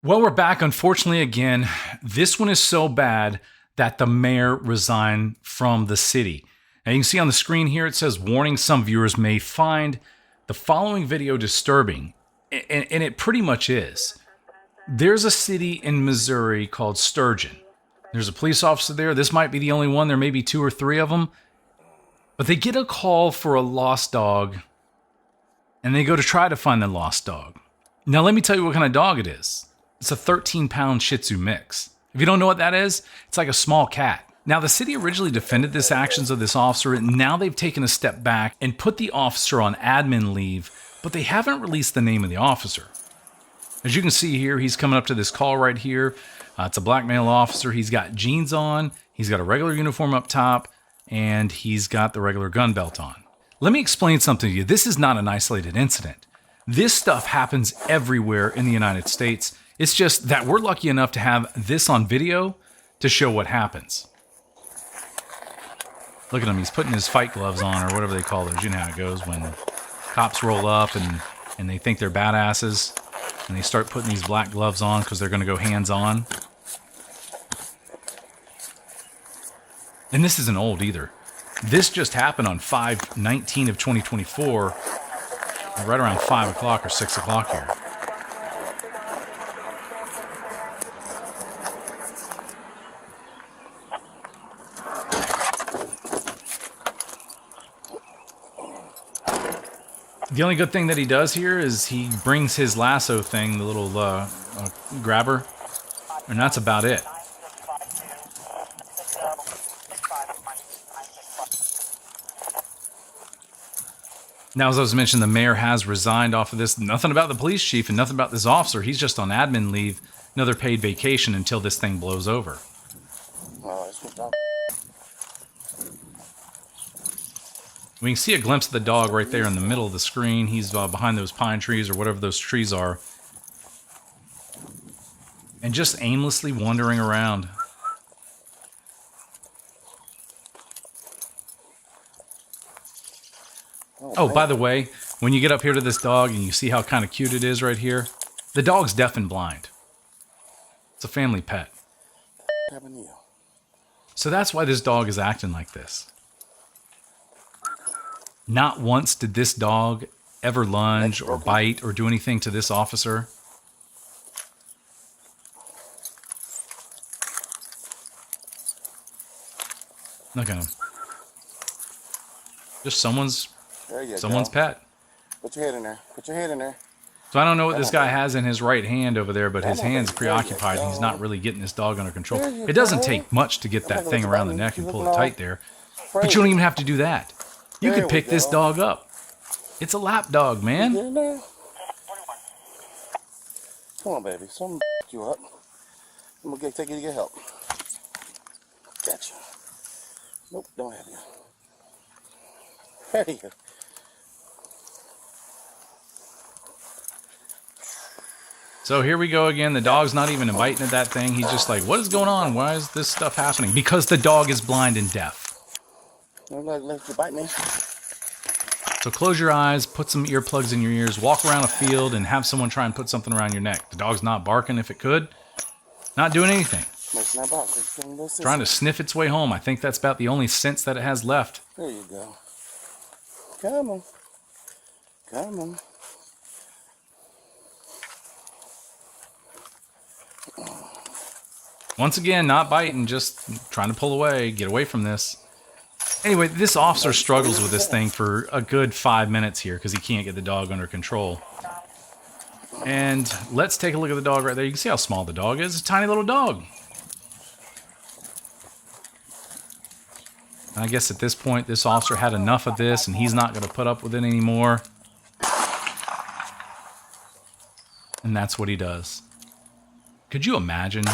Well, we're back, unfortunately, again. This one is so bad that the mayor resigned from the city. Now, you can see on the screen here, it says, warning, some viewers may find the following video disturbing. And it pretty much is. There's a city in Missouri called Sturgeon. There's a police officer there. This might be the only one. There may be 2 or 3 of them. But they get a call for a lost dog, and they go to try to find the lost dog. Now, let me tell you what kind of dog it is. It's a 13-pound Shih Tzu mix. If you don't know what that is, it's like a small cat. Now, the city originally defended the actions of this officer, and now they've taken a step back and put the officer on admin leave, but they haven't released the name of the officer. As you can see here, he's coming up to this call right here. It's a black male officer. He's got jeans on, he's got a regular uniform up top, and he's got the regular gun belt on. Let me explain something to you. This is not an isolated incident. This stuff happens everywhere in the United States. It's just that we're lucky enough to have this on video to show what happens. Look at him. He's putting his fight gloves on, or whatever they call those. You know how it goes when cops roll up and they think they're badasses, and they start putting these black gloves on because they're going to go hands-on. And this isn't old either. This just happened on 5/19 of 2024, right around 5 o'clock or 6 o'clock here. The only good thing that he does here is he brings his lasso thing, the little grabber, and that's about it. Now, as I was mentioning, the mayor has resigned off of this. Nothing about the police chief and nothing about this officer. He's just on admin leave, another paid vacation until this thing blows over. We can see a glimpse of the dog right there in the middle of the screen. He's behind those pine trees or whatever those trees are. And just aimlessly wandering around. Oh, by the way, when you get up here to this dog and you see how kind of cute it is right here, the dog's deaf and blind. It's a family pet. So that's why this dog is acting like this. Not once did this dog ever lunge or bite or do anything to this officer. Look at him. Just someone's pet. Put your head in there. Put your head in there. So I don't know what this guy has in his right hand over there, but his hand's preoccupied and he's not really getting this dog under control. It doesn't take much to get that thing around the neck and pull it tight there. But you don't even have to do that. You could pick this dog up. It's a lap dog, man. Come on, baby. Something you up. I'm going to take you to get help. Gotcha. Nope, don't have you. There you go. So here we go again. The dog's not even biting at that thing. He's just like, what is going on? Why is this stuff happening? Because the dog is blind and deaf. Don't let you bite me. So close your eyes, put some earplugs in your ears, walk around a field, and have someone try and put something around your neck. The dog's not barking if it could. Not doing anything. Trying to sniff its way home. I think that's about the only sense that it has left. There you go. Come on. Come on. Once again, not biting, just trying to pull away, get away from this. Anyway, this officer struggles with this thing for a good 5 minutes here because he can't get the dog under control. And let's take a look at the dog right there. You can see how small the dog is. It's a tiny little dog. And I guess at this point, this officer had enough of this and he's not going to put up with it anymore. And that's what he does. Could you imagine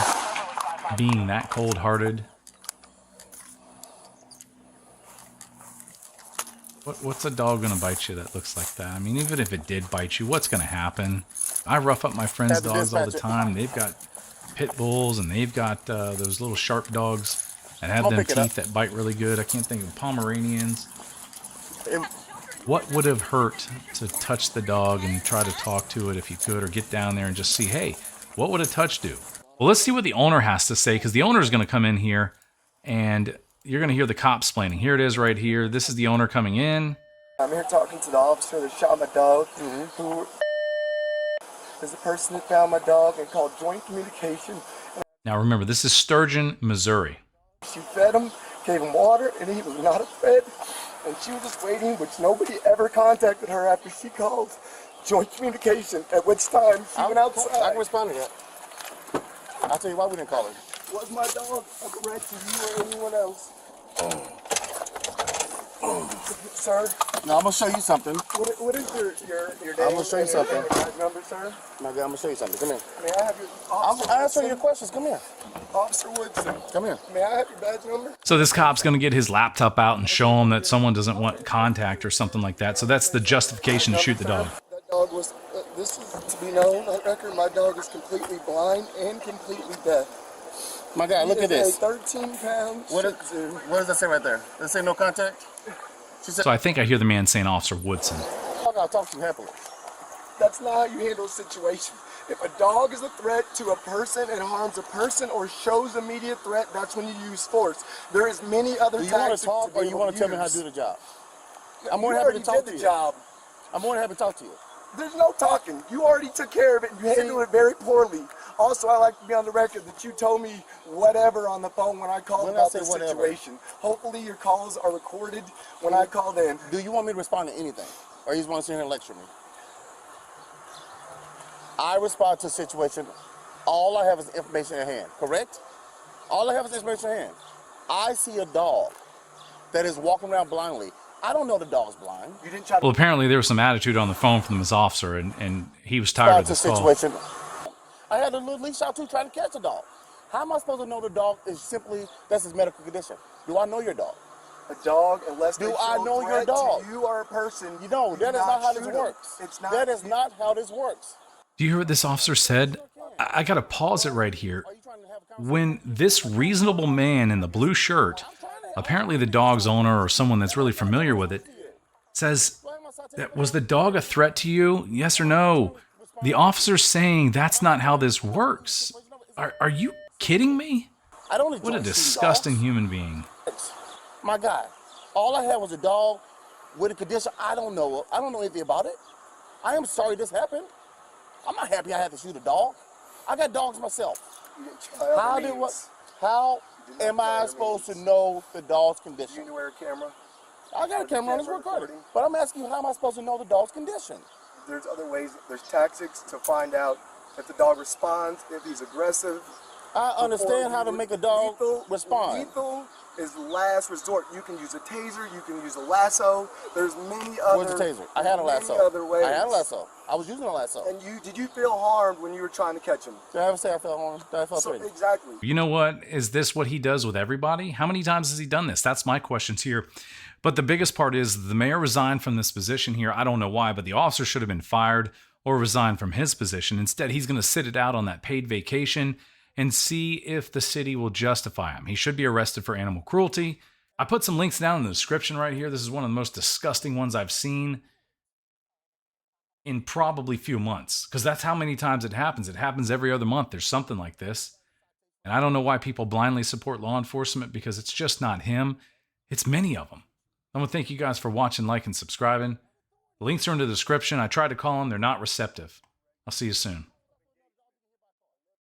being that cold-hearted? What's a dog gonna bite you that looks like that? I mean, even if it did bite you, what's gonna happen? I rough up my friends' dogs all the time. They've got pit bulls and they've got those little sharp dogs that have them teeth that bite really good. I can't think of Pomeranians. What would have hurt to touch the dog and try to talk to it if you could, or get down there and just see, hey, What would a touch do? Well, let's see what the owner has to say, because the owner is going to come in here and you're going to hear the cops explaining. Here it is right here. This is the owner coming in. I'm here talking to the officer that shot my dog, who is the person that found my dog and called joint communication. Now remember, this is Sturgeon, Missouri. She fed him, gave him water, and he was not a threat. And she was just waiting, which nobody ever contacted her after she called joint communication, at which time she went outside. I can respond to that. I'll tell you why we didn't call her. Was my dog a threat to you or anyone else? Sir? No, I'm going to show you something. What is your name? I'm going to show you something. And your badge number, sir? My guy, I'm going to show you something. Come here. May I have your I'm answering your questions. Come here. Officer Woodson? Come here. May I have your badge number? So this cop's going to get his laptop out and show him that someone doesn't want contact or something like that. So that's the justification to shoot the dog. That dog was, this is to be known on record, my dog is completely blind and completely deaf. My guy, look at this. 13 pounds. What does that say right there? Does it say no contact? She said, So I think I hear the man saying Officer Woodson. I'll talk to you happily. That's not how you handle a situation. If a dog is a threat to a person and harms a person or shows immediate threat, that's when you use force. There is many other Do you want tactics to talk or you want to tell me how to do the job? I'm more than happy to talk to you. Job. I'm more than happy to talk to you. There's no talking. You already took care of it. You handled it very poorly. Also, I like to be on the record that you told me whatever on the phone when I called about this situation. Hopefully your calls are recorded when I called in. Do you want me to respond to anything? Or you just want to sit here and lecture me? I respond to a situation. All I have is information in hand, correct? All I have is information in hand. I see a dog that is walking around blindly. I don't know the dog's blind. You didn't try to... Well, apparently there was some attitude on the phone from his officer, and he was tired of this call. Situation. I had a little leash out too trying to catch a dog. How am I supposed to know the dog is simply, that's his medical condition? Do I know your dog? A dog, unless Do I know your dog? You are a person. You know, that is not how this works. It's not. That is not how this works. Do you hear what this officer said? I got to pause it right here. When this reasonable man in the blue shirt, apparently the dog's owner or someone that's really familiar with it, says, was the dog a threat to you? Yes or no? The officer's saying that's not how this works. Are you kidding me? What a disgusting human being. My guy, all I had was a dog with a condition I don't know anything about it. I am sorry this happened. I'm not happy I had to shoot a dog. I got dogs myself. How am I supposed to know the dog's condition? You need to wear a camera. I got a camera on this recording. But I'm asking you, how am I supposed to know the dog's condition? There's other ways, there's tactics to find out if the dog responds, if he's aggressive. I understand how to make a dog respond. Lethal is last resort. You can use a taser, you can use a lasso. There's many other. Where's the taser? I had a lasso. Other ways. I had a lasso. I was using a lasso. And did you feel harmed when you were trying to catch him? Did I ever say I felt harmed? Did I feel threatened? Exactly. You know what? Is this what he does with everybody? How many times has he done this? That's my questions here. But the biggest part is the mayor resigned from this position here. I don't know why, but the officer should have been fired or resigned from his position. Instead, he's going to sit it out on that paid vacation and see if the city will justify him. He should be arrested for animal cruelty. I put some links down in the description right here. This is one of the most disgusting ones I've seen in probably few months, because that's how many times it happens. It happens every other month. There's something like this. And I don't know why people blindly support law enforcement, because it's just not him. It's many of them. I want to thank you guys for watching, liking, subscribing. The links are in the description. I tried to call them. They're not receptive. I'll see you soon.